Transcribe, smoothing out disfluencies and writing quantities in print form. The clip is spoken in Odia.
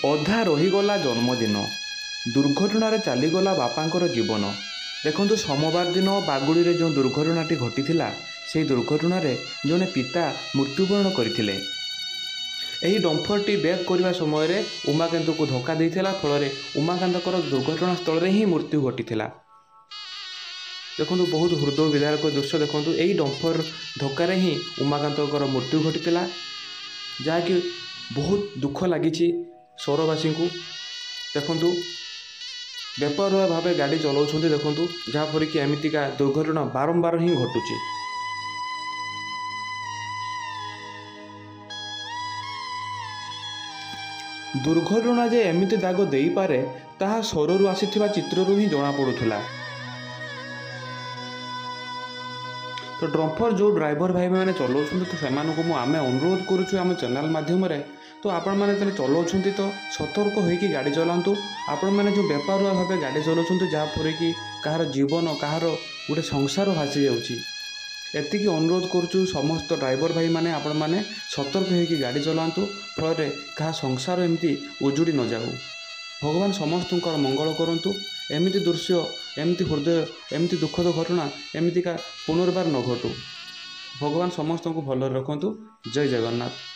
ଅଧା ରହିଗଲା ଜନ୍ମଦିନ, ଦୁର୍ଘଟଣାରେ ଚାଲିଗଲା ବାପାଙ୍କର ଜୀବନ। ଦେଖନ୍ତୁ ସୋମବାର ଦିନ ବାଗୁଡ଼ିରେ ଯେଉଁ ଦୁର୍ଘଟଣାଟି ଘଟିଥିଲା, ସେହି ଦୁର୍ଘଟଣାରେ ଜଣେ ପିତା ମୃତ୍ୟୁବରଣ କରିଥିଲେ। ଏହି ଡମ୍ଫରଟି ବ୍ରେକ୍ କରିବା ସମୟରେ ଉମାକାନ୍ତକୁ ଧକ୍କା ଦେଇଥିଲା, ଫଳରେ ଉମାକାନ୍ତଙ୍କର ଦୁର୍ଘଟଣା ସ୍ଥଳରେ ହିଁ ମୃତ୍ୟୁ ଘଟିଥିଲା। ଦେଖନ୍ତୁ ବହୁତ ହୃଦୟ ବିଦାରକ ଦୃଶ୍ୟ। ଦେଖନ୍ତୁ ଏହି ଡମ୍ଫର ଧକ୍କାରେ ହିଁ ଉମାକାନ୍ତଙ୍କର ମୃତ୍ୟୁ ଘଟିଥିଲା, ଯାହାକି ବହୁତ ଦୁଃଖ ଲାଗିଛି ସହରବାସୀଙ୍କୁ। ଦେଖନ୍ତୁ ବେପରୁଆ ଭାବେ ଗାଡ଼ି ଚଲାଉଛନ୍ତି, ଦେଖନ୍ତୁ ଯାହାଫଳରେ କି ଏମିତିକା ଦୁର୍ଘଟଣା ବାରମ୍ବାର ହିଁ ଘଟୁଛି। ଦୁର୍ଘଟଣା ଯେ ଏମିତି ଦାଗ ଦେଇପାରେ ତାହା ସହରରୁ ଆସିଥିବା ଚିତ୍ରରୁ ହିଁ ଜଣାପଡ଼ୁଥିଲା। ତ ଡମ୍ଫର ଯେଉଁ ଡ୍ରାଇଭର ଭାଇମାନେ ଚଲାଉଛନ୍ତି, ତ ସେମାନଙ୍କୁ ଆମେ ଅନୁରୋଧ କରୁଛୁ ଆମ ଚ୍ୟାନେଲ୍ ମାଧ୍ୟମରେ, ତ ଆପଣମାନେ ଯେତେବେଳେ ଚଲାଉଛନ୍ତି ତ ସତର୍କ ହୋଇକି ଗାଡ଼ି ଚଲାନ୍ତୁ। ଆପଣମାନେ ଯେଉଁ ବେପାରୁଆ ଭାବେ ଗାଡ଼ି ଚଲାଉଛନ୍ତି, ଯାହାଫଳରେ କି କାହାର ଜୀବନ, କାହାର ଗୋଟେ ସଂସାର ଭାସି ଯାଉଛି। ଏତିକି ଅନୁରୋଧ କରୁଛୁ ସମସ୍ତ ଡ୍ରାଇଭର ଭାଇମାନେ, ଆପଣମାନେ ସତର୍କ ହୋଇକି ଗାଡ଼ି ଚଲାନ୍ତୁ, ଫଳରେ କାହା ସଂସାର ଏମିତି ଉଜୁଡ଼ି ନଯାଉ। ଭଗବାନ ସମସ୍ତଙ୍କର ମଙ୍ଗଳ କରନ୍ତୁ। ଏମିତି ଦୃଶ୍ୟ, ଏମିତି ହୃଦୟ, ଏମିତି ଦୁଃଖଦ ଘଟଣା ଏମିତିକା ପୁନର୍ବାର ନ ଘଟୁ। ଭଗବାନ ସମସ୍ତଙ୍କୁ ଭଲରେ ରଖନ୍ତୁ। ଜୟ ଜଗନ୍ନାଥ।